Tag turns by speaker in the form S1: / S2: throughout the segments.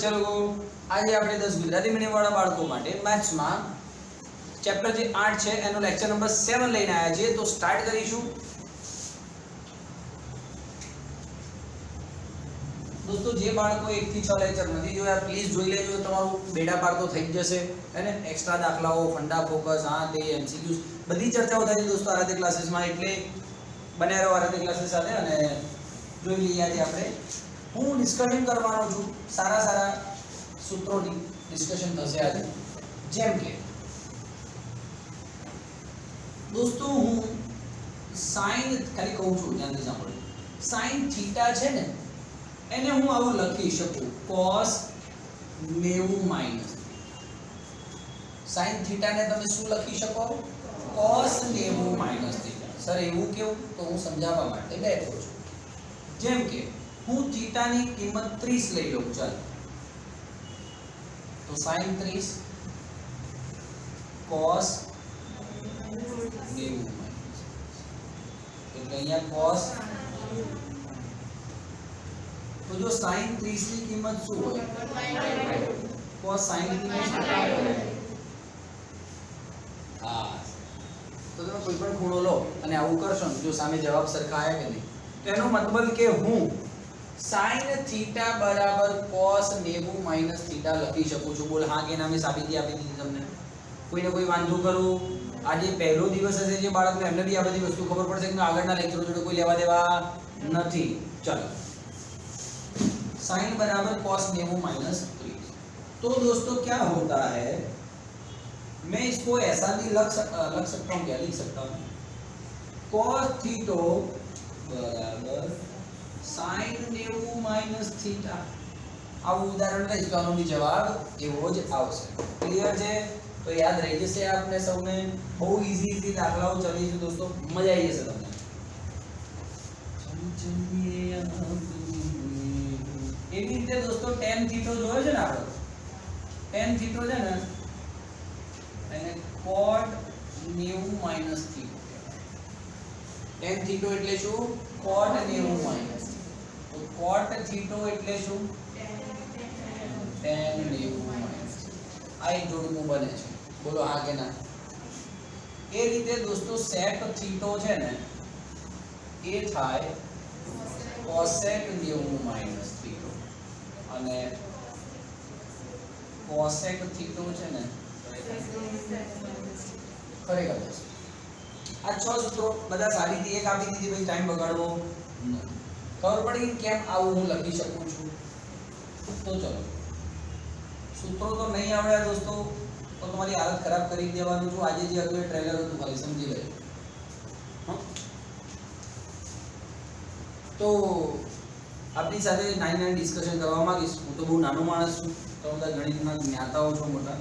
S1: बच्चा लोगों, आज આપણે 10 ગુજરાતી મીડિયમ વાળા બાળકો માટે મેથ્સ માં ચેપ્ટર જે 8 છે એનો લેક્ચર નંબર 7 લઈને આવ્યા છીએ. તો સ્ટાર્ટ કરીશું. દોસ્તો જે બાળકો 1 થી 6 લેક્ચર નથી જોયા પ્લીઝ જોઈ લેજો, તમારું બેડા પાર તો થઈ જશે અને એક્સ્ટ્રા દાખલાઓ, ફંડા ફોકસ, હા તે એમસીક્યુઝ બધી ચર્ચાઓ થાય છે દોસ્તો આરાધ્ય ક્લાસીસમાં. એટલે બન્યા રહો આરાધ્ય ક્લાસીસ સાથે અને જોઈ લઈએ. આજે આપણે હું ડિસ્કશન કરવાનો છું, સારા સૂત્રોની ડિસ્કશન થશે આજે. જેમ કે દોસ્તો હું સાઈન ખાલી કહું છું, ધ્યાનથી સાંભળો. સાઈન થીટા છે ને એને હું આવું લખી શકું cos 90 માઈનસ. સાઈન થીટા ને તમે શું લખી શકો? cos 90 minus theta. સર એવું કેવું? તો હું સમજાવવા માટે બેઠો છું. જેમ કે હું થીટા ની કિંમત 30 લઈ લઉં. ચાલ તો sin 30 cos 90 માઈનસ એટલે અહીંયા cos. तो जो sin 30 की कीमत શું હોય? cos sin 30. હા તો તમે કોઈ પણ ખૂણો લો અને આવું કરશો ને જો સામે જવાબ સરખા આવે કે નહીં, તેનો મતલબ કે હું sin થીટા બરાબર cos 90 માઈનસ થીટા લખી શકું છું. બોલ હા કે ના? મેં સાબિતી આપી દીધી તમને. કોઈને કોઈ વાંધો કરું? આજે પહેલો દિવસ હશે જે બાળકને એમને બી આ બધી વસ્તુ ખબર પડશે કે આગળના લેક્ચરો જોડે કોઈ લેવા દેવા નથી. ચલો sin बराबर cos 90 माइनस 30. तो दोस्तों क्या होता है, मैं इसको ऐसा भी लग सकता हूँ. क्या लिख सकता हूँ? cos थीटो बराबर sin 90 माइनस थीटा. આવું ઉદાહરણ લઈશ તો આનો બી જવાબ એવો જ આવશે. ક્લિયર છે? તો યાદ રહી જશે આપને સૌને. બહુ ઈઝી દાખલાઓ ચલીશું દોસ્તો, મજા આવી જશે તમને. એવી રીતે દોસ્તો tan થીટો જોયો છે ને આપણે? tan થીટો છે ને એને cot 90 માઈનસ થીટો કહેવાય. tan થીટો એટલે શું? cot 90 minus. તો cot થીટો એટલે શું? tan 90 minus. આ એક જોડકું બને છે. બોલો હા કે ના? એ રીતે દોસ્તો sec થીટો છે ને એ થાય cosec 90 માઈનસ થીટો અને cosec થીટો છે ને ખરેખર આ 6 સૂત્રો બધા સાબિતી એક આપી દીધી ભાઈ, ટાઈમ બગાડવો નથી. ખબર પડી કેમ આવું હું લખી શકું છું? તો ચલો સૂત્રો તો નહીં આવડ્યા દોસ્તો તો તમારી હાલત ખરાબ કરી દેવાનું છું. આજે જે હતું એ ટ્રેલર હતું, ખાલી સમજી લેજો. તો આપણી સાથે 9 ડિસ્કશન કરવા માંગીશ. હું તો બહુ નાનો માણસ છું, તો બધા ગણિતના જ્ઞાતાઓ છો મોટા.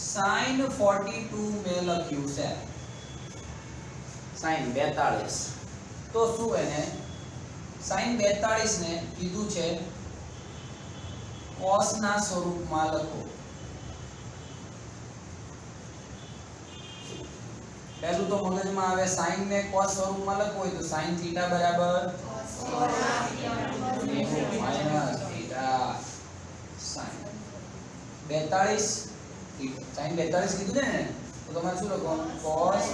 S1: sin 42 મેં લખ્યું છે sin 42. તો શું એને sin 42 ને કીધું છે cos ના સ્વરૂપમાં લખો. પહેલું તો મગજમાં આવે sin ને cos સ્વરૂપમાં લખવું હોય તો sin થીટા બરાબર cos minus theta sin 42 sin 42 કીધું ને તો તમારે શું લખવાનું? cos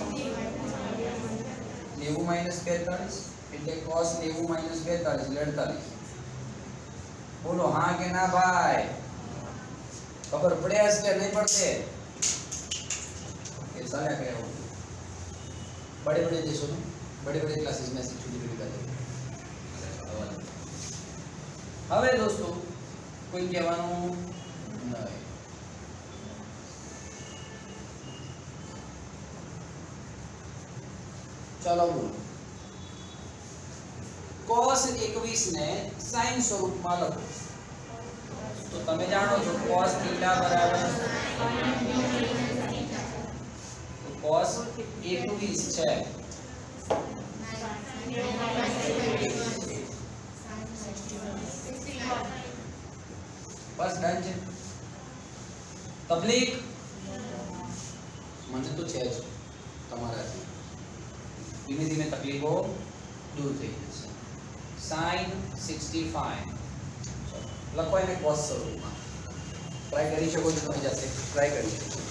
S1: 90 માઈનસ 42 એટલે cos 90 માઈનસ 42 48. બોલો હા કે ના ભાઈ? ખબર પડે કે નહીં પડશે? ये सारा क्या हो बड़े देशों में बड़े क्लासेस में ऐसी छोटी बातें. હવે દોસ્તો કોઈ કહેવાનું નહીં. ચલો બોલો cos 21 ને sin સ્વરૂપમાં લખો. તો તમે જાણો છો cos થીટા બરાબર cos 21 છે બસ ડન છે. તકલીફ મને તો છે જ તમારાથી. ધીમે ધીમે તકલીફો દૂર થઈ જશે sin 65 લખો એને cos સ્વરૂપમાં ટ્રાય કરી શકો છો તમે જાતે ટ્રાય કરી શકો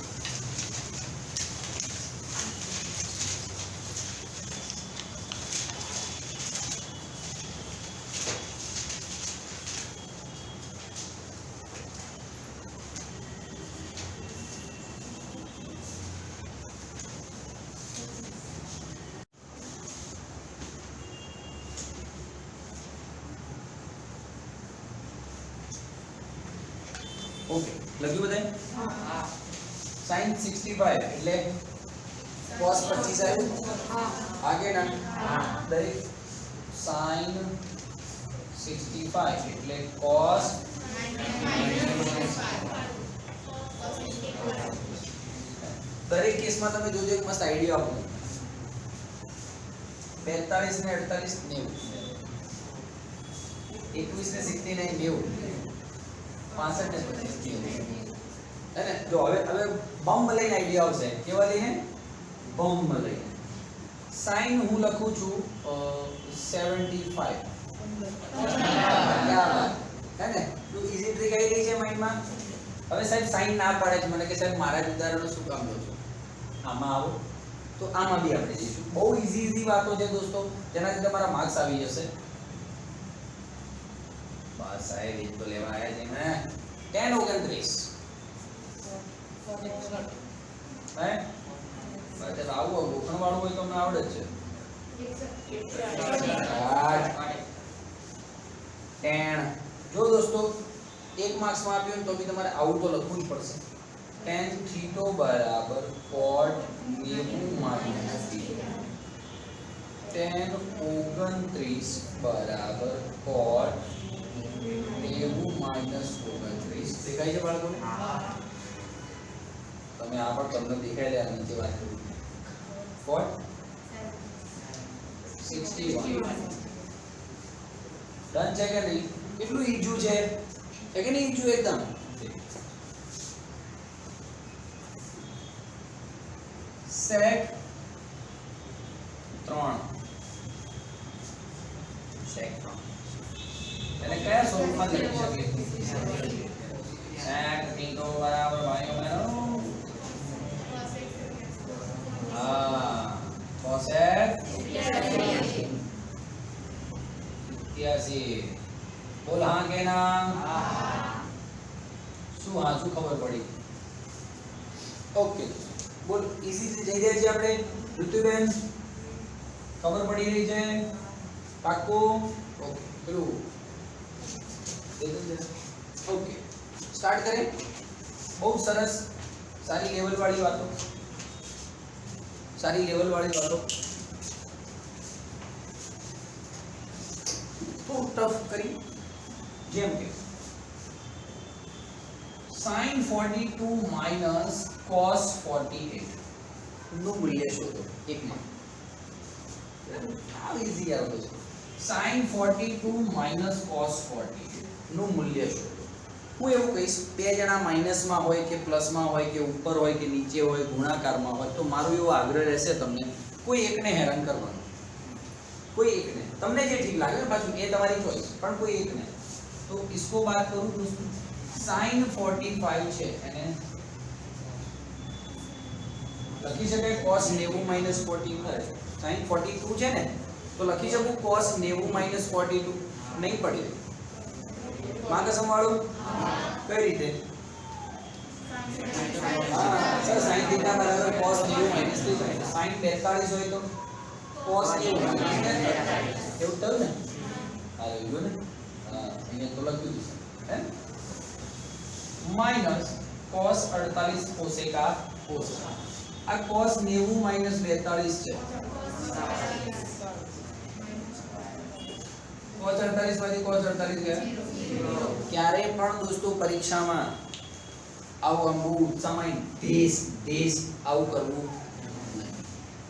S1: ओके लग्યું બધાય હા sin 65 એટલે cos 25 આવ્યું હા આગે ના હા દરેક sin 65 એટલે cos દરેક કેસમાં તમે જોજો એક મસ્ત આઈડિયા આપો 45 ને 48 90 21 ને 69 90 65 ને 25 है ना जो હવે બમ્બ લઈને આઈડિયા આવશે કેવા લઈને બમ્બ લઈને sin હું લખું છું 75 है ને તો ઈઝી ટ્રીક આવી રહી છે માઈન્ડમાં હવે સાહેબ sin ના પાડે છે મને કે સાહેબ મારા જ ઉદાહરણો શું કામ લો છો આમાં આવો તો આમાં બી આપણે જઈશું બહુ ઈઝી વાતો છે દોસ્તો જેનાથી તમારા માર્ક્સ આવી જશે બસ સાહેબ એ તો લેવા આવ્યા છે ને 10 29 હે બસ આવું ગોખણ વાળું હોય તો મને આવડે જ છે 10 જો દોસ્તો એક માર્ક્સ માં આપ્યું તો બી તમારે આવું તો લખવું જ પડશે tan θ બરાબર cot 90 માઈનસ tan 29 બરાબર cot 90 માઈનસ 29 દેખાય છે બાળકોને તમે આ પણ તમને દેખાય લે નીચે વાત કરું cot 61 ડન છે કે નહીં કેટલું ઈઝી છે કે નહીં ઈઝી એકદમ sec 3 sec 3 એને કયા સ્વરૂપમાં લખી શકીએ sec θ બરાબર ભાઈઓ બહેનો હા cosec 81 બોલ હા કે ના શું હા શું ખબર પડી ઓકે બોલ ઈઝી જઈ રહ્યા છે આપણે ઋતુબેન ખબર પડી રહી છે પાક્કો ઓકે પેલું ઓકે સ્ટાર્ટ કરીએ બહુ સરસ સારી લેવલ વાળી વાતો તો ટફ કરી જેમ કે sin 42 minus cos 48 નું મૂલ્ય શોધો એકમાં આ ઈઝી આવે છે sin 42 minus cos 48 નું મૂલ્ય શોધો હું એવું કહીશ બે જણા માઈનસમાં હોય કે પ્લસમાં હોય કે ઉપર હોય કે નીચે હોય ગુણાકારમાં હોય તો મારું એવો આગ્રહ રહેશે તમને કોઈ એકને હેરાન કરવાનું कोई एक ने તમને જે ઠીક લાગે પાછું એ તમારી ચોઈસ પણ કોઈ એક ને તો इसको बात करूं दोस्तों sin 45 છે એને લખી શકાય cos 90 - 42 sin 42 છે ને તો લખી શકું cos 90 - 42 નહીં પડે માં કસમ વાળું કઈ રીતે હા સર sin θ બરાબર cos 90 - 3 sin 42 હોય તો cos એવું થયું ને આ જો ને અહીંયા તો લખ્યું છે હે માઈનસ cos 48 કોસેકા cos આ cos 90 - 42 છે cos 48 માંથી cos 48 ગયા ક્યારે પણ દોસ્તો પરીક્ષામાં આવું બહુ ઉત્સાહમાં દેશ આવું કરવું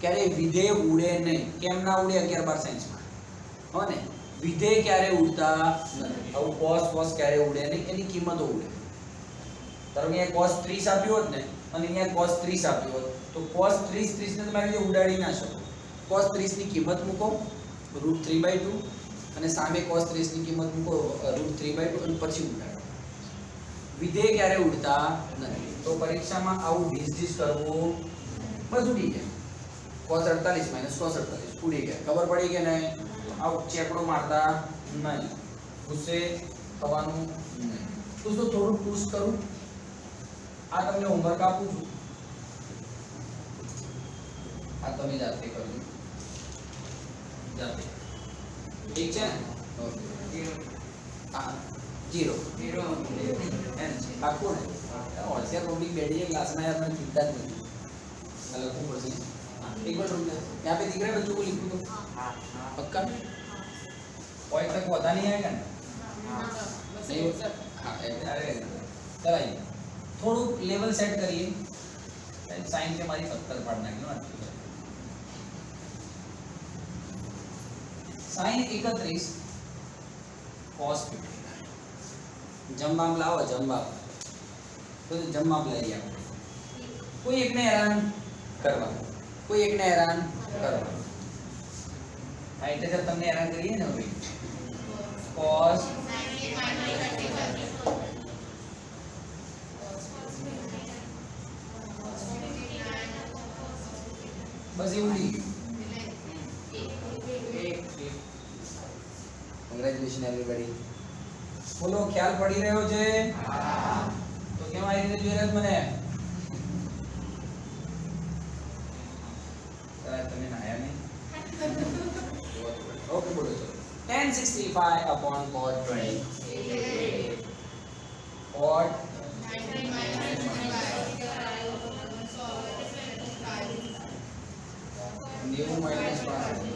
S1: ક્યારે વિધેય ઉડે નહીં કેમ ના ઉડે 11 12 સાયન્સમાં હો ને વિધેય ક્યારે ઉડતા નથી આવું cos ક્યારે ઉડે નહીં એની કિંમતો ઉડે ધારો કે અહીંયા cos 30 આપ્યું હોત ને અને અહીંયા cos 30 આપ્યું હોત તો cos 30 ને તમારે ઉડાડી ના શકો cos 30 ની કિંમત મૂકો √3/2 અને સામે cos 30 ની કિંમત મૂકો √3/2 અને પછી ઉડાડો. વિધેય ક્યારે ઉડતા નથી. તો પરીક્ષામાં આવું ડીસ કરવું બસ ઉડી ગયા. cos 48 - cos 48 ઉડી ગયા. ખબર પડી કે નહીં? આવું ચેકડો મારતા નહીં, ગુસ્સે થવાનું નહીં. દોસ્તો થોડું પુશ કરું, આ તમને હોમવર્ક આપું છું, આ તમે જાતે કરજો, જાતે. ઠીક છે ને? ઓકે. હા 0 આખું ને હોશિયાર પબ્લિક બેઠી है क्लास में, यार मैं चिंता नहीं अलग को पढ़ एक बार रुक जा, यहाँ पे दिख रहा है बच्चों को लिखो तो पक्का पॉइंट तक पता नहीं आएगा ना? नहीं हाँ अरे चल आइए થોડું લેવલ સેટ કરીએ. સાઈન કે મારી 70 પાડ નાખ્યો sin 31 cos 59 જમવામ લાવો જમવામ તો જમવામ લઈએ આપણે. કોઈ એકને હેરાન કરવા, કોઈ એકને હેરાન કરવા. હા એટલે જब તમને હેરાન કરીએ ને હવે cos બસ એવું નહીં. Congratulation everybody. બોલો ખ્યાલ પડી રહ્યો છે? તો કેમ આવી રીતે જોઈ રહ્યા મને? તમે નાયા નહીં? ઓકે બોલો ચલો. tan 65 upon cot 20 cot 90 minus 5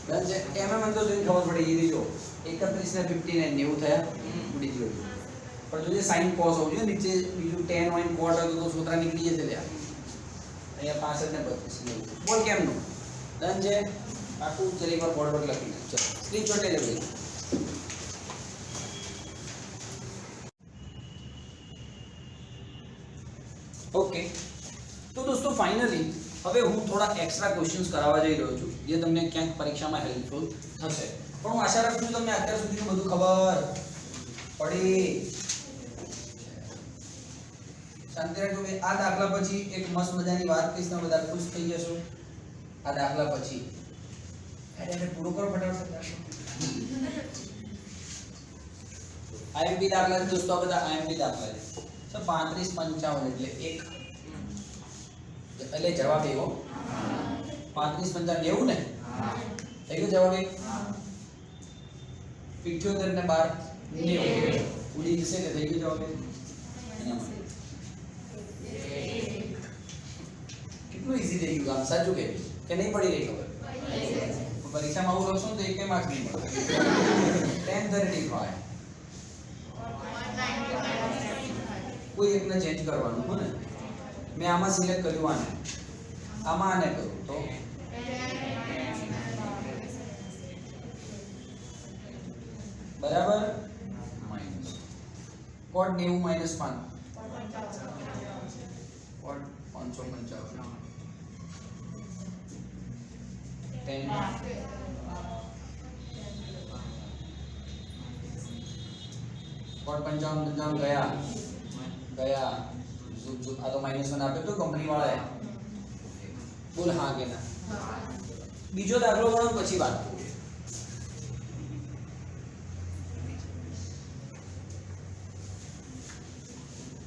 S1: done છે. એમાં મને તો જોઈને ખબર પડી ગઈ જો 31 ને 59 90 થયા ઉડી ગયો. પણ જો sin cos હોવું જોઈએ નીચે બીજું tan હોય cot હોય તો સૂત્ર નીકળી જશે લ્યા. અહીંયા 65 ને 32 બોલ કેમનું ડન છે. આખું ચલી પર બોર્ડ પર લખી દે. ચલો સ્ક્રીનશોટ લઈ લેજો. ઓકે તો દોસ્તો ફાઇનલી હવે હું થોડા એક્સ્ટ્રા ક્વેશ્ચન્સ કરાવવા જઈ રહ્યો છું જે તમને ક્યાંક પરીક્ષામાં હેલ્પફુલ થશે. પણ હું આશા રાખું છું તમને અત્યાર સુધીનું બધું ખબર પડી. શાંતિ રાખજો. આ દાખલા પછી એક મસ્ત મજાની વાત કહીશ, તમે બધા ખુશ થઈ જશો. આ દાખલા પછી એટલે પૂરો કરો ફટાફટ. આઈએમપી દાખલા છે દોસ્તો, આ બધા આઈએમપી દાખલા છે. 35 55 એટલે 1 એટલે જવાબ એવો 35 55 90 ને થઈ ગયો જવાબ. 75 ને 12 90 ઉડી જશે ને થઈ ગયો જવાબ. કેટલું ઈઝી થઈ ગયું કામ. સાચું કે નહીં પડી રહી ખબર? પરીક્ષામાં આવું લખશો તો એક માર્ક્સ નહીં મળે. 1035 કોઈ એકને ચેન્જ કરવાનું હો ને. મેં આમાં સિલેક્ટ કર્યું આને, આમાં આને કરું તો બરાબર minus cot 90 minus 5 cot 555 10 cot 55 ગયા આ તો -1 આપ્યો તો કંપની વાળાએ. બોલ હા કે ના? બીજો દાખલો ગણો પછી વાત કરું.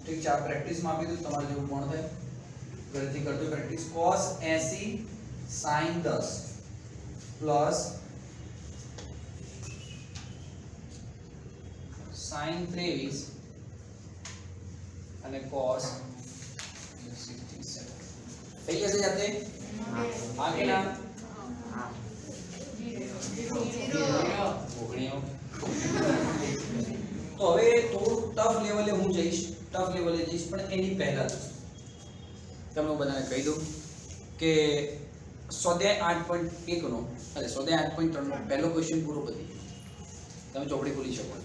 S1: ઠીક છે, આ પ્રેક્ટિસ માં આપી દઉં તમારે જેવું કોણ થાય ઘરેથી કરજો practice. cos 80 sin 10 plus sin 23 અને cos 67 થઈ જશે જાતે. હા કે ના? તો હવે થોડું ટફ લેવલે હું જઈશ, પણ એની પહેલા તમને હું બધાને કહી દઉં કે સ્વાધ્યાય 8.1 નો સ્વાધ્યાય 8.3 નો પહેલો ક્વેશ્ચન પૂરો પતી ગયો. તમે ચોપડી ખોલી શકો.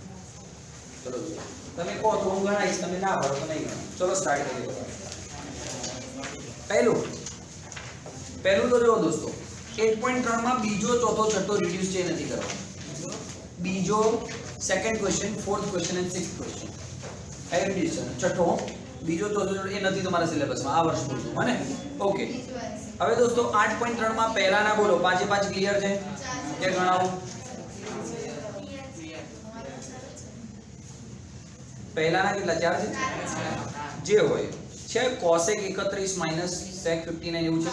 S1: ચલો તમે કહો તો હું ગણાવીશ, તમે ના ભરો તો નહીં ગણાવ. ચલો સ્ટાર્ટ કરીએ. પહેલું પહેલું તો જો દોસ્તો 8.3 માં બીજો ચોથો છઠ્ઠો રિડ્યુસ છે નથી કરવાનો. બીજો second question, fourth question and sixth question addition છઠ્ઠો બીજો ચોથો એ નથી તમારા સિલેબસમાં આ વર્ષ પૂરતું હને. ઓકે હવે દોસ્તો 8.3 માં પહેલાના બોલો પાંચે પાંચ ક્લિયર છે કે ગણાવો? પહેલાના કેટલા? 4 છે. જે હોય છે cosec 31 minus sec 59 એવું છે.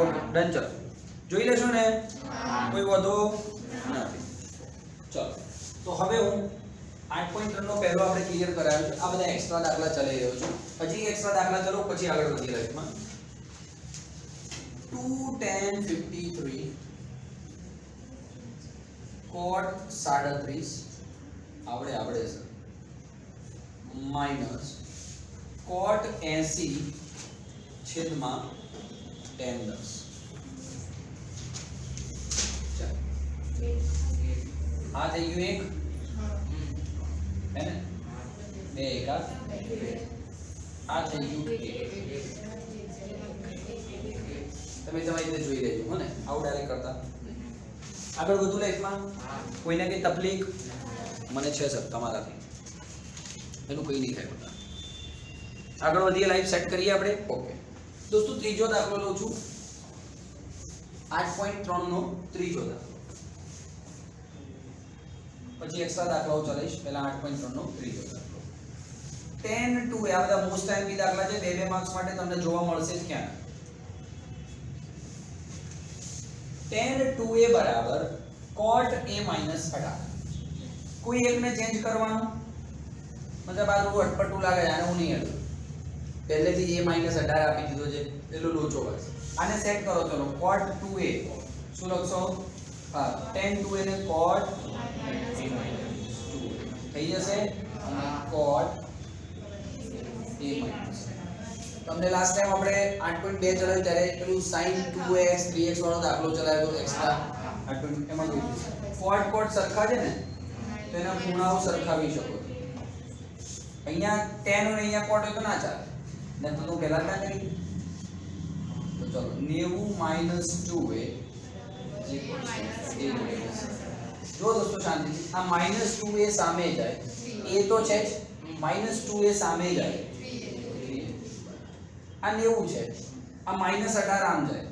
S1: Okay done. ચલો જોઈ લેશો ને, કોઈ વધો નથી. ચલો તો હવે હું 8.3 નો પહેલો આપણે ક્લિયર કરાવ્યો છે. આ બધા એક્સ્ટ્રા દાખલા ચલાવી રહ્યો છું. હજી એકસ્ટ્રા દાખલા ચલો પછી આગળ વધી લાઈફમાં. 2 tan 53 cot 37 આવડે સર માઈનસ cot 80 છેદમાં tan 10. આ થઈ ગયું એક હે ને, બે એકા આ થઈ ગયું એક. તમે તમારી રીતે જોઈ લેજો હો ને, આવું ડાયરેક્ટ કરતા. આગળ વધુ લાઈફમાં કોઈને કઈ તકલીફ? મને છે સર તમારાથી, એનું કઈ નહીં થાય બધા. આગળ વધીએ, લાઈફ સેટ કરીએ આપણે. ઓકે દોસ્તો ત્રીજો દાખલો લઉં છું. 8.3 નો ત્રીજો દાખલો, પછી એક્સ્ટ્રા દાખલાઓ ચલાવીશ. પહેલા 8.3 નો ત્રીજો દાખલો. 10 2 આ બધા મોસ્ટ ટાઈમ બી દાખલા છે. 2 માર્ક્સ માટે તમને જોવા મળશે જ ક્યાં. 10 2a બરાબર cot a minus 18. કોઈ એકને ચેન્જ કરવાનું, મતલબ આ થોડું અટપટું લાગે છે, આને હું નહીં હેડું. પહેલેથી a minus 18 આપી દીધો છે એટલો લોચો બસ. આને સેટ કરો. ચલો cot 2a શું લખશો? હા 10 2a ને cot થઈ જશે cot a minus. તમને લાસ્ટ ટાઈમ આપણે 8.2 ચલાવ્યું ત્યારે પેલું sin 2x 3x વાળો દાખલો ચલાવ્યો તો એક્સ્ટ્રા 8.2 એમાં જોયું cot સરખા છે ને તો એના ખૂણાઓ સરખાવી શકો. અહીંયા tan અને અહીંયા cot હોય તો ના ચાલે ને, તો તું પહેલા ના કરી. તો ચલો 90 - 2a જો દોસ્તો શાંતિથી આ -2a સામે જાય, a તો છે જ, -2a સામે જાય આ 90 છે, આ -18 આમ જાય.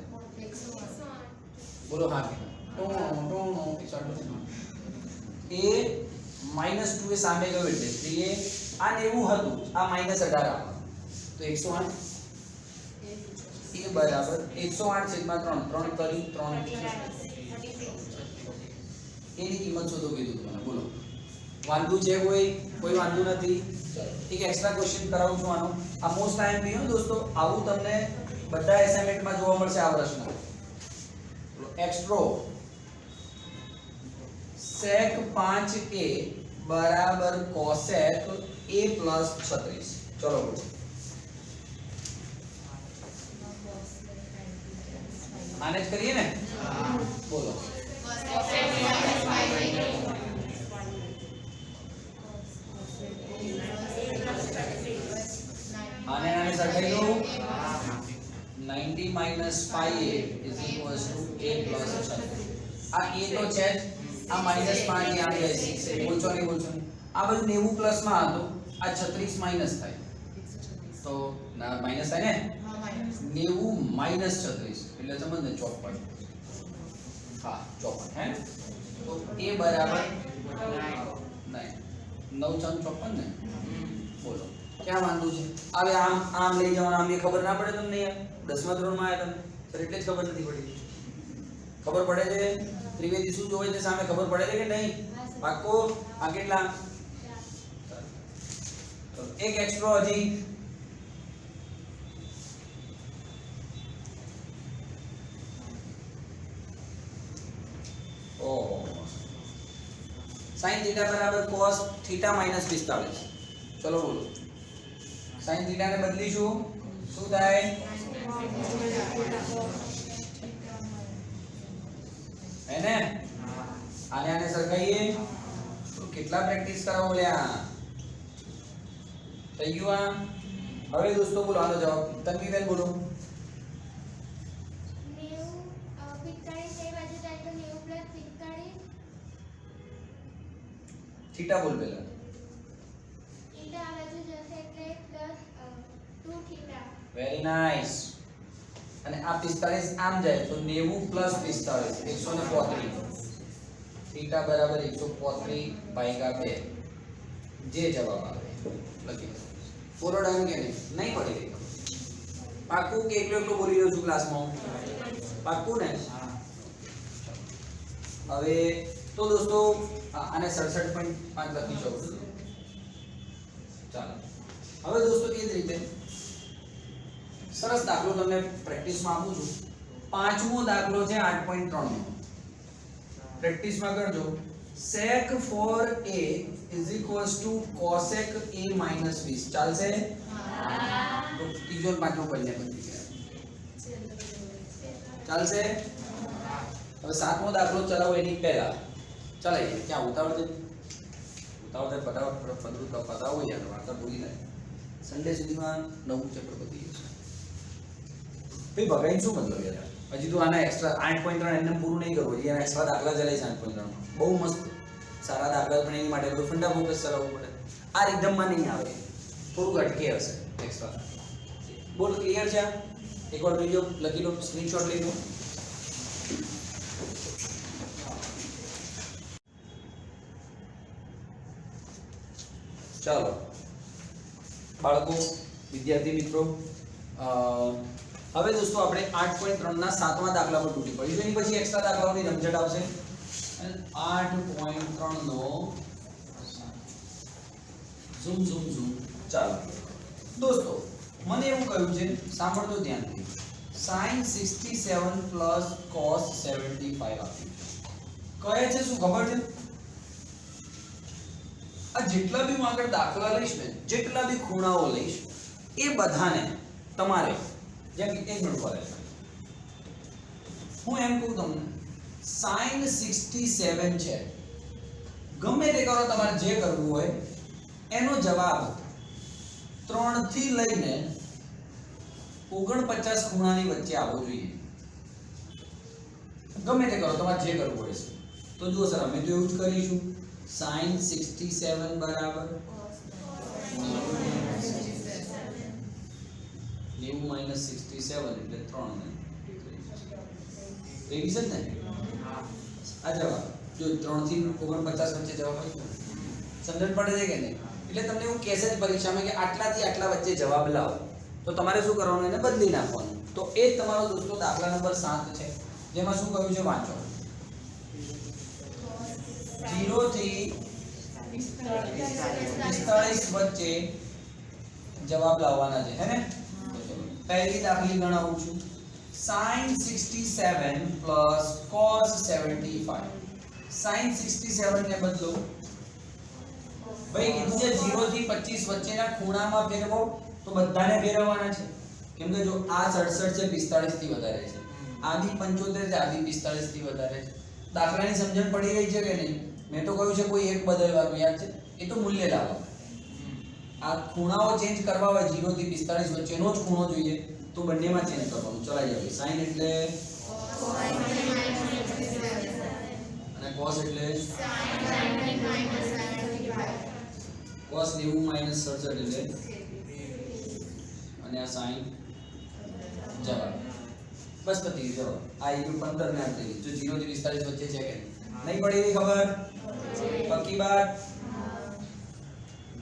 S1: બોલો હા કે ટોણો એ -2a સામે ગયો એટલે 3a. આ 90 હતું, આ -18 આમ તો 108. એ બરાબર 108/3 3 કરી 3 એની કિંમત શોધો કીધું તમને. બોલો વાંધું છે? કોઈ વાંધું નથી. એક એક્સ્ટ્રા ક્વેશ્ચન કરાવું છું આનો. આ મોસ્ટ ટાઈમ બી હો દોસ્તો, આવું તમને બધા એસાઇનમેન્ટમાં જોવા મળશે આ પ્રશ્ન. બોલો એક્સ્ટ્રો sec 5a બરાબર cosec a plus 36. ચલો બોલો આને જ કરીએ ને. બોલો આને સરખાઈ દો. 90 - 5a is equals to a plus 36. આ a તો છે જ, આ -5 આ જાય છે. બોલશો નહીં. આ બધું 90 પ્લસ માં હતું, આ 36 માઈનસ થાય તો ના માઈનસ થાય ને. 90 - 36 એટલે સમજ ને 54. હા 54 હે. તો a બરાબર 9 9 54 ને. બોલો ક્યાં વાંધું છે? હવે આમ લઈ જવાનું, આમ એ ખબર ના પડે તમને યાર? 10મા ધોરણમાં આવ્યા તમે સર એટલે જ ખબર નથી પડી. ખબર પડે છે ત્રિવેદી શું જોવે છે સામે? ખબર પડે છે કે નહીં? પાક્કો? આ કેટલા? એક એક્સ્ટ્રા હજી. sin θ બરાબર cos θ - 45. ચલો બોલો sin θ ને બદલીશું શું થાય? હે ને. આને સરખાઈએ તો કેટલા પ્રેક્ટિસ કરાવો લ્યા. થઈ ગયું આ. હવે દોસ્તો બોલો આનો જવાબ. તન્વીબેન બોલો. થીટા બોલ પેલા.
S2: થીટા આ બાજુ જશે એટલે પ્લસ 2 થીટા.
S1: Very nice. અને આ 45 આમ જાય તો 90 પ્લસ 45 135. થીટા બરાબર 135 ભાગ્યા 2 જે જવાબ આવે લખી દો. પૂરો ડન કે નહીં પડી રહી પાક્કું કે એકલો એકલો બોલી રહ્યો છું ક્લાસમાં પાક્કું ને હવે તો દોસ્તો આને 67.5 લખી શકો ચાલો હવે દોસ્તો એ જ રીતે સરસ દાખલો તમને પ્રેક્ટિસમાં આપું છું પાંચમો દાખલો છે 8.3 નો પ્રેક્ટિસમાં કરજો sec 4a is equals to cosec a minus 20 ચાલશે તો ત્રીજો અને પાંચમો બંને બની ગયા ચાલશે હવે સાતમો દાખલો ચલાવો એની પહેલા ચલાઈએ ક્યાં ઉતાવળ છે ફટાફટ પદરું પતાવો યાર વાર્તા પૂરી થાય સન્ડે સુધીમાં નવું ચેપ્ટર પતી જશે ભાઈ ભગાઈ શું મતલબ યાર હજી તો આના એક્સ્ટ્રા 8.3 એમને પૂરું નહીં કરવું હજી આના એક્સ્ટ્રા દાખલા ચલાવીશ 8.3 બહુ મસ્ત સારા દાખલા પણ એની માટે બધું ફંડા ફોકસ ચલાવવું પડે આ એકદમમાં નહીં આવે થોડુંક અટકે હશે એક્સ્ટ્રા બોલ ક્લિયર છે એકવાર જોઈજો લખી લો સ્ક્રીનશોટ લઈ લો ચાલો બાળકો વિદ્યાર્થી મિત્રો હવે દોસ્તો આપણે 8.3 ના સાતમા દાખલા પર તૂટી પડીશું એની પછી એક્સ્ટ્રા દાખલાઓની રમઝટ આવશે 8.3 નો ઝૂમ ઝૂમ ઝૂમ ચાલો દોસ્તો મને એવું કહ્યું છે સાંભળજો ધ્યાનથી sin 67 cos 75 આપ્યું કહે છે શું ખબર છે આ જેટલા બી હું આગળ દાખલા લઈશ ને જેટલા બી ખૂણાઓ લઈશ એ બધાને તમારે જેમ કે 1 મિનિટ પડે હું એમ કહું તમને sin 67 છે ગમે તે કરો તમારે જે કરવું હોય એનો જવાબ 3 થી લઈને 49 ખૂણાની વચ્ચે આવવો જોઈએ ગમે તે કરો તમારે જે કરવું હોય તો જુઓ સર અમે તો એવું જ કરીશું sin 67 બરાબર 90 - 67 એટલે 3 ને એવી છે ને આ જવાબ જો 3 થી 49 વચ્ચે જવાબ આવી સમજણ પડે છે કે નહીં એટલે તમને એવું કહેશે જ પરીક્ષામાં કે આટલાથી આટલા વચ્ચે જવાબ લાવો તો તમારે શું કરવાનું એને બદલી નાખવાનું તો એ જ તમારો દોસ્તો દાખલા નંબર 7 છે જેમાં શું કહ્યું છે વાંચો 0 થી 45 વચ્ચે જવાબ લાવવાના છે હે ને પહેલી દાખલી ગણાવું છું sin 67 cos 75 sin 67 ને બદલો ભાઈ કીધું છે 0 થી 25 વચ્ચેના ખૂણામાં ફેરવો તો બધાને ફેરવવાના છે કેમ કે જો આ 67 છે 45 થી વધારે છે આ બી 75 છે આ બી 45 થી વધારે છે દાખલાની સમજણ પડી રહી છે કે નહીં મેં તો કહ્યું છે કોઈ એક બદલવાનું યાદ છે એ તો મૂલ્ય લાવો આ ખૂણાઓ ચેન્જ કરવા હોય 0 થી 45 વચ્ચેનો જ ખૂણો જોઈએ તો બંનેમાં ચેન્જ કરવાનું ચલાઈ જાય sin એટલે અને cos એટલે cos 90 - 67 એટલે અને આ sin જવાબ બસ પતી ગયો આ એ 15 ને આપી જો 0 થી 45 વચ્ચે છે કે નહીં પડી રહી ખબર પક્કી વાત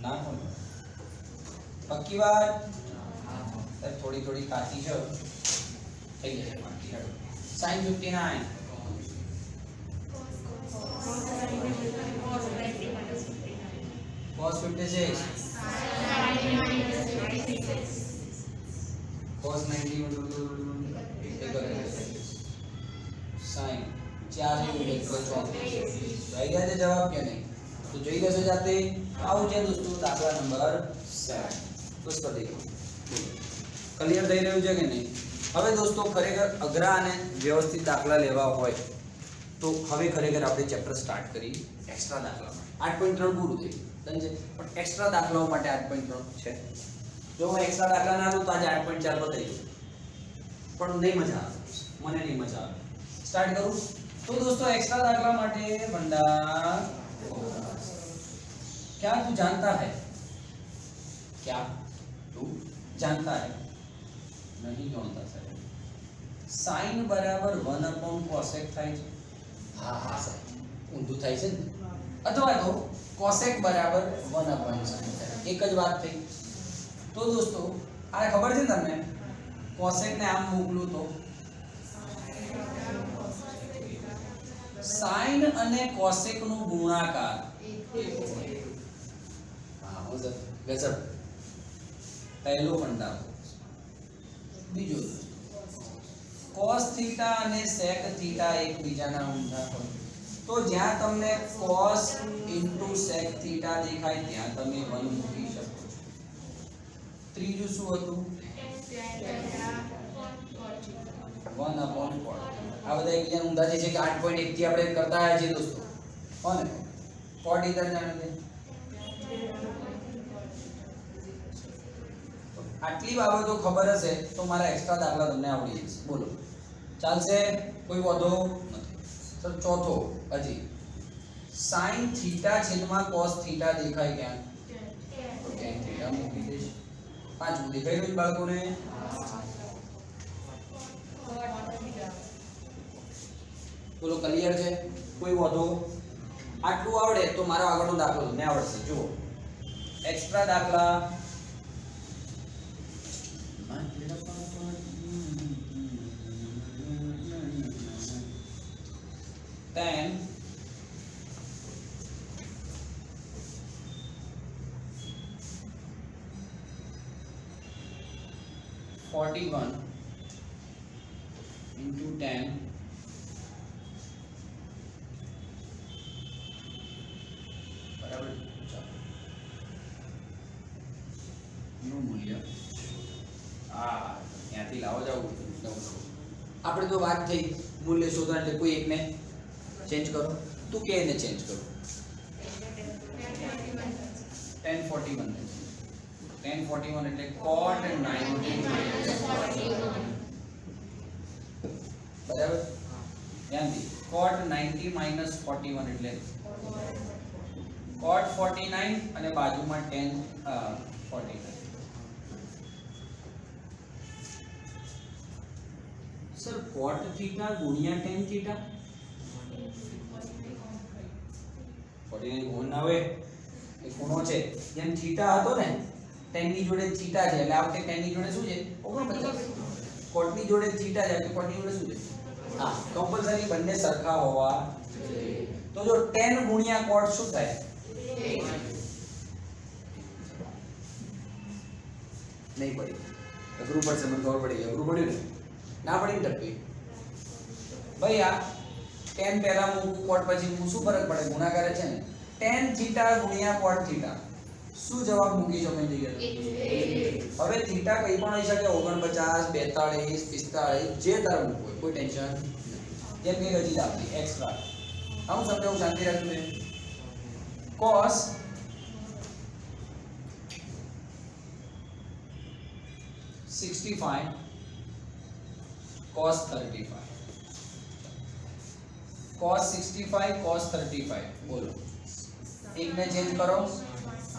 S1: ના કોણ પક્કી વાત થોડી થોડી કાચી છે થઈ જશે બાકી હેડો sin 59 cos 56 cos 90 sin 4 થઈ ગયા છે જવાબ કે નહીં તો જોઈ લેશો જાતે આવું છે દોસ્તો દાખલા નંબર 7 બસ પતી ગયું ક્લિયર થઈ રહ્યું છે કે નહીં હવે દોસ્તો ખરેખર અઘરા અને વ્યવસ્થિત દાખલા લેવા હોય તો હવે ખરેખર આપણે ચેપ્ટર સ્ટાર્ટ કરી એક્સ્ટ્રા દાખલા 8.3 પૂરું થઈ ગયું છે પણ એક્સ્ટ્રા દાખલાઓ માટે 8.3 છે જો હું એક્સ્ટ્રા દાખલા ના લઉં તો આજે 8.4 પર થઈ ગયું પણ નહીં મજા આવે મને નહીં મજા આવે સ્ટાર્ટ કરું તો દોસ્તો એક્સ્ટ્રા દાખલા માટે ભંડાર क्या तू जानता है? क्या तू जानता है? नहीं जानता साહેબ. sin બરાબર 1 upon cosec થાય છે. હા હા સાહેબ ઊંધું થાય છે ને. અથવા તો cosec બરાબર 1 upon sin થાય. એક જ વાત થઈ. તો દોસ્તો આ ખબર છે તમને cosec ને આમ મોકલું તો sin અને cosec નું ગુણાકાર હા ગજબ પહેલો ફંડા. બીજો cos થીટા અને sec થીટા એકબીજાના ઊંધા હોય તો જ્યાં તમને cos sec થીટા દેખાય ત્યાં તમે 1 મૂકી શકો છો. ત્રીજું શું હતું? 1 upon cot. આ બધા એકબીજાના ઊંધા છે કે 8.1 થી આપણે કરતા આવ્યા છીએ દોસ્તો. કોને cot ઇધર જાણે છે. આટલી બાબતો ખબર હશે તો મારા એક્સ્ટ્રા દાખલા તમને આવડી જશે. બોલો ચાલશે? કોઈ વાંધો નથી. સર ચોથો હજી sin થીટા છેદમાં cos થીટા દેખાય ક્યાં? તો tan થીટા મૂકી દઈશ. પાંચમું દેખાઈ રહ્યું બાળકોને? બોલો ક્લિયર છે? કોઈ વાંધો? આટલું આવડે તો મારો આગળનો દાખલો તમને આવડશે. જુઓ એક્સ્ટ્રા દાખલા tan 41 into tan બરાબર નું મૂલ્ય ત્યાંથી લાવો જાવ. આપણે તો વાત થઈ મૂલ્ય શોધવા એટલે કોઈ એકને ચેન્જ કરો. તું કે એને ચેન્જ કરો. tan 41 tan 41 એટલે cot 90 બરાબર. ધ્યાનથી cot 90 minus 41 એટલે cot 49 અને બાજુમાં tan 49. સર cot થીટા ગુણ્યા tan થીટા 49 ગુણ ના હોય એ ખૂણો છે. જેમ થીટા હતો ને tan ની જોડે થીટા છે એટલે આ વખતે tan ની જોડે શું છે 49. cot ની જોડે થીટા છે એટલે cot ની જોડે શું છે? હા કમ્પલસરી બંને સરખા હોવા જોઈએ. તો જો tan ગુણ્યા cot શું થાય? નહીં પડી. અઘરું પડશે મને ખબર પડી. અઘરું પડ્યું ને? ના પડી ને ટપ્પી ભાઈ. આ tan પહેલા મૂકું cot પછી મૂકું શું ફરક પડે? ગુણાકાર છે ને. tan થીટા ગુણ્યા cot થીટા શું જવાબ મૂકી છો મેં જગ્યાએ? હવે થીટા કઈ પણ હોઈ શકે 49 42 45 જે તાર મૂકવું હોય કોઈ ટેન્શન. જેમ કે હજી આપણી એક્સ્ટ્રા હું સમજાવું શાંતિ રાખજો. cos 65 cos 35 cos 65 cos 35 બોલો એક ને ચેન્જ કરો.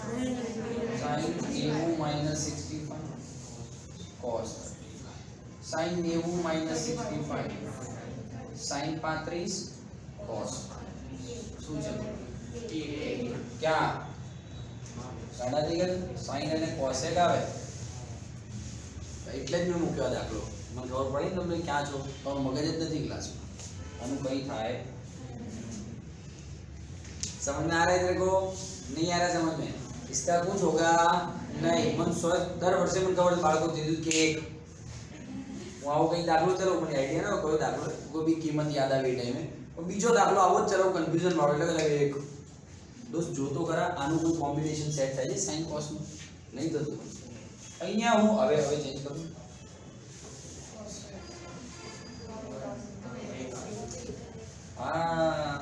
S1: sin 90 minus 65 cos 35 sin 90 minus 65 sin 35 cos શું છે? ક્યાં સાડા થઈ ગયા? sin અને cos એક આવે એટલે જ મેં મૂક્યો દાખલો. મને ખબર પડી ને તમે ક્યાં છો. તો મગજ જ નથી ક્લાસમાં. આનું કઈ થાય समझ में आ रहा है तेरे को? नहीं आ रहा समझ में? इसका कुछ होगा नहीं. मन दर वर्षे मन खबर बाळको દીધું કે એક હું આવો કઈ દાખલો ચલો મને આઈડિયા ન કયો દાખલો કોઈ બી કિંમત યાદ આવી ટાઈમે બીજો દાખલો આવો જ ચલો કન્ફ્યુઝન વાળો એટલે એક દોસ્ત જોતો ખરા આનું કોઈ કોમ્બિનેશન સેટ થાય છે sin cos નું? નહીં થતું. અહીંયા હું હવે ચેન્જ કરું. हाँ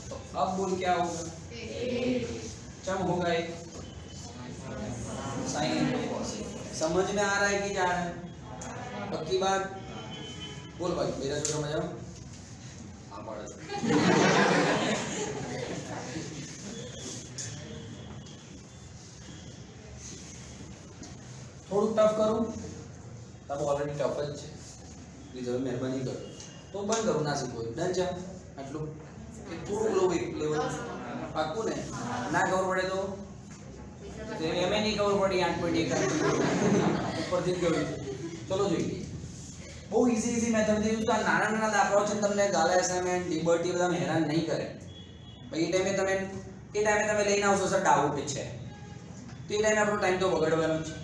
S1: तो अब बोल क्या होगा? जब होगा एक साइन समझ में आ रहा है कि जा रहा है? पक्की बात बोल भाई. मेरा जो समझ आओ हाँ पढ़ થોડુંક ટફ કરું તમે ઓલરેડી ટફ જ છે પ્લીઝ હવે મહેરબાની કરો તો બંધ કરું ના શીખો ડન છે આટલું કે થોડુંક લો એક લેવલ પાકું ને ના ખબર પડે તો એમે નહીં ખબર પડી 8.1 ઉપરથી ગયું ચલો જોઈએ બહુ ઈઝી મેથડ થી યુઝ આ નાના નાના દાખલાઓ છે તમને ગાલા એસાઇનમેન્ટ લિબર્ટી બધા હેરાન નહીં કરે ભાઈ એ ટાઈમે તમે લઈને આવશો સર ડાઉટ છે તો એ ટાઈમે આપણો ટાઈમ તો બગાડવાનો જ છે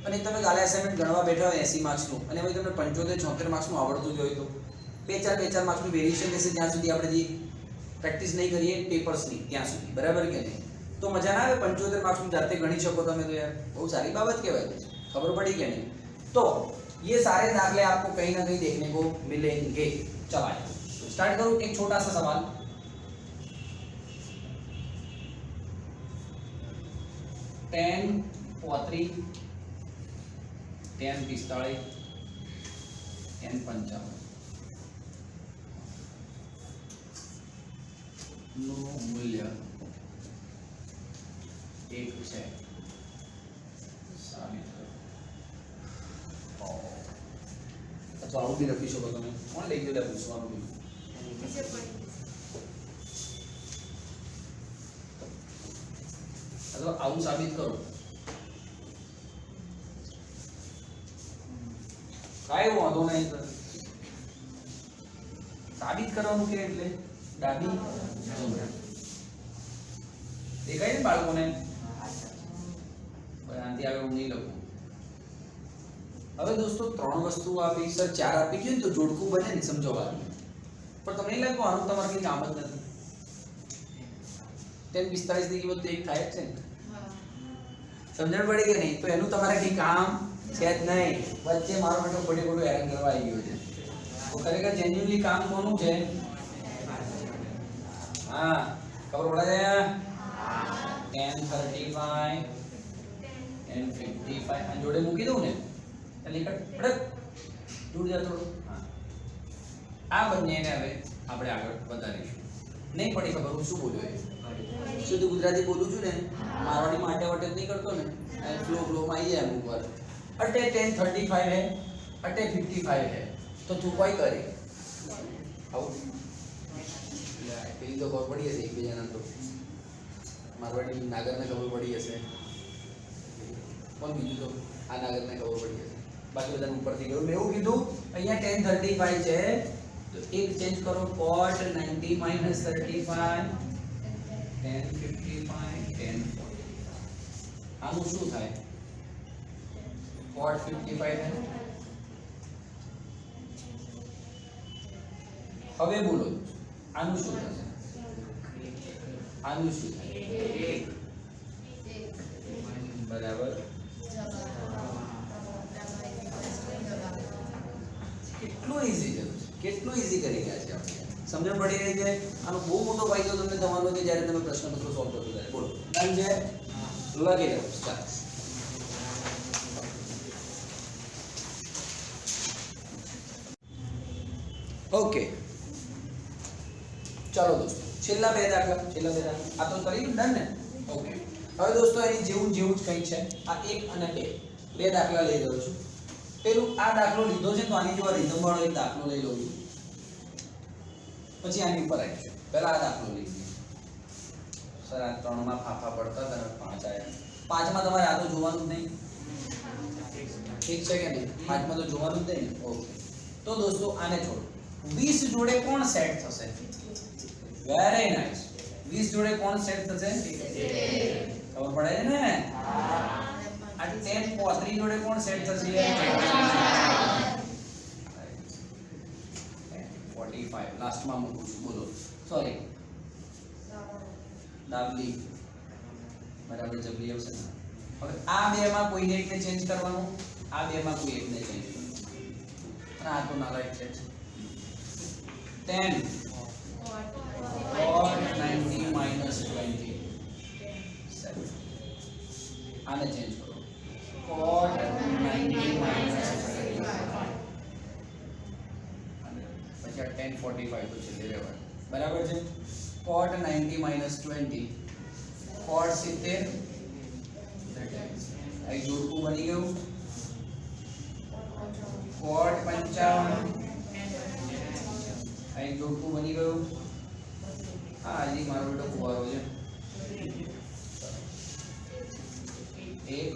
S1: અને તમે ગાલા એસાઇનમેન્ટ ગણવા બેઠા હોય 80 માર્ક્સનું અને ભાઈ તમને 75 76 માર્ક્સનું આવડતું જ હોય તો બે ચાર માર્ક્સનું વેરિએશન રહેશે ત્યાં સુધી આપણે જે પ્રેક્ટિસ નહીં કરીએ પેપર્સની ત્યાં સુધી બરાબર કે નહીં તો મજા ના આવે 75 માર્ક્સનું જાતે ગણી શકો તમે તો યાર બહુ सारी बात कहेवाय खबर पड़ी क्या नहीं तो ये सारे दाखले आपको कहीं ना कहीं देखने को मिलेंगे चलो स्टार्ट करूं एक छोटा सा सवाल 10 પોત્રી 10 45 10 55 નું મૂલ્ય 1 છે સાબિત કરો અથવા આવું બી લખી શકો તમે કોણ લઈ ગયો પૂછવાનું બી અથવા આવું સાબિત કરો કાંઈ વાંધો નહીં સાબિત કરવાનું કે એટલે ડાબી દેખાય ને બાળકોને આનાથી આગળ હું નહીં લખું હવે દોસ્તો 3 વસ્તુ આપી સર 4 આપી ગયું તો જોડકું બને ને સમજવાનું પણ તમને લાગે આનું તમારે કઈ કામ જ નથી 10 45 ની કિંમત તો એક થાય જ છે ને સમજણ પડી કે નહીં તો એનું તમારે કઈ કામ છે જ નહીં વચ્ચે મારો બેટો ખોટું હેરાન કરવા આવી ગયો છે તો ખરેખર જેન્યુઅલી કામ કોનું છે હા ખબર પડે છે 10 35 10 55 આ જોડે મૂકી દઉં ને એટલે પડક દૂર જા થોડું હા આ બંનેને હવે આપણે આગળ વધારીશું નહીં પડી ખબર હું શું બોલ્યો એ શુદ્ધ ગુજરાતી બોલું છું ને મારવાડી માટે વટે નહીં કરતો ને ફ્લો માં આવી જાય અમુક વાર અટે 10 35 है अटे 55 है तो तू कोई करे આવું પેલી તો ખબર પડી હશે એકબીજાના તો મારવાડી નાગરને ખબર પડી હશે કોણ બીજું તો આ નાગરને ખબર પડી હશે બાકી બધાને ઉપરથી ગયું મેં એવું કીધું અહીંયા 1035 છે તો એક ચેન્જ કરો cot 90 minus 35 1055 1040 આનું શું થાય cot 55 है હવે બોલો આનું શું થશે આનું શું થાય બરાબર કેટલું ઈઝી છે કેટલું ઈઝી કરી રહ્યા છે આપણે સમજણ પડી રહી છે આનો બહુ મોટો ફાયદો તમને થવાનો છે જ્યારે તમે પ્રશ્ન પત્ર સોલ્વ કરશો ત્યારે બોલો ડન છે લગી જાઓ સ્ટાર્ટ ओके चलो दोस्तों छेल्ला બે દાખલા આ તો કર્યું ડન ને ઓકે હવે દોસ્તો એની જેવું જ કંઈ છે આ એક અને બે દાખલા લઈ રહ્યો છું પેલું આ દાખલો લીધો છે તો આની જેવા રીધમ વાળો એક દાખલો લઈ લઉં છું પછી આની ઉપર આવીશું પહેલા આ દાખલો લઈ લઈએ સર આ 3 માં ફાફા પડતા હતા 5 આયા 5 માં તમારે આ તો જોવાનું જ નહીં ઠીક છે કે નહીં 5 માં તો જોવાનું જ નહીં ઓકે તો દોસ્તો આને છોડો 20 જોડે કોણ સેટ થશે વેરી નાઈસ 20 જોડે કોણ સેટ થશે ખબર પડે છે ને આ 10 35 જોડે કોણ સેટ થશે 45 લાસ્ટ માં મૂકું છું બોલો સોરી ડાબલી બરાબર જબલી આવશે ને હવે આ બે માં કોઈને એકને ચેન્જ કરવાનું આ બે માં કોઈ એકને ચેન્જ કરવાનું અને આ તો ના રાઈટ છે 10 cot 90 minus 20 7 આને ચેન્જ કરો cot 90 minus 25 પછી આ 10 45 તો છેલ્લે રહેવાનું બરાબર છે cot 90 minus 20 cot 70 આ જોડકું બની ગયું cot 55 આ એક જોડકું બની ગયું હા હજી મારો બેટો કુવારો છે एक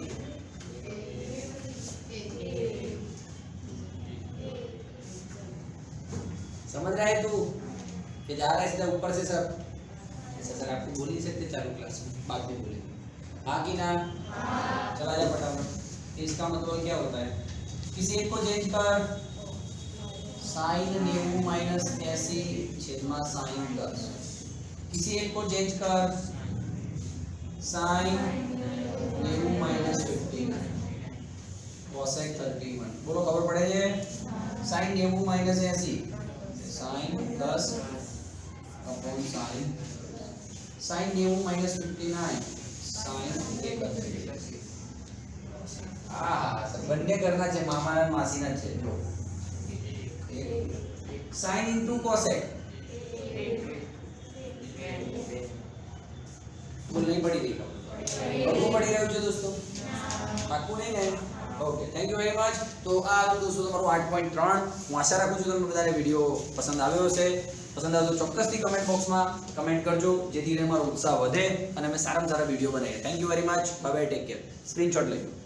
S1: समझ रहा है तू कि जा रहा है सीधा ऊपर से सब ऐसा सर आपको बोल नहीं सकते चालू क्लास में बाद में बोले हाँ कि ना चला जा फटाफट इसका मतलब क्या होता है किसी एक को चेंज कर साइन 90 माइनस 80 छेदमा साइन 10 किसी एक को चेंज कर साइन 90 माइनस 59 कोसेक 31 बोलो खबर पड़े ये sine 90 minus 80 sine 10 upon sine sine 90 minus 59 sine 31 આ બંને કરના છે મામાના અને માસીના છે જો સાइन ઇન્ટુ કોસેક બોલ નહીં પડી ગઈ બહુ પડી રહ્યું છે દોસ્તો પાકું નહીં ને okay thank you very much તો આ હતું દોસ્તો તમારું 8.3 હું આશા રાખું છું તમને બધાને વિડિયો પસંદ આવ્યો હશે પસંદ આવ્યો તો ચોક્કસથી કમેન્ટ બોક્સમાં કમેન્ટ કરજો જેથી કરીને મારો ઉત્સાહ વધે અને અમે સારામાં સારા વિડિયો બનાવીએ thank you very much bye bye take care screenshot લઈ લો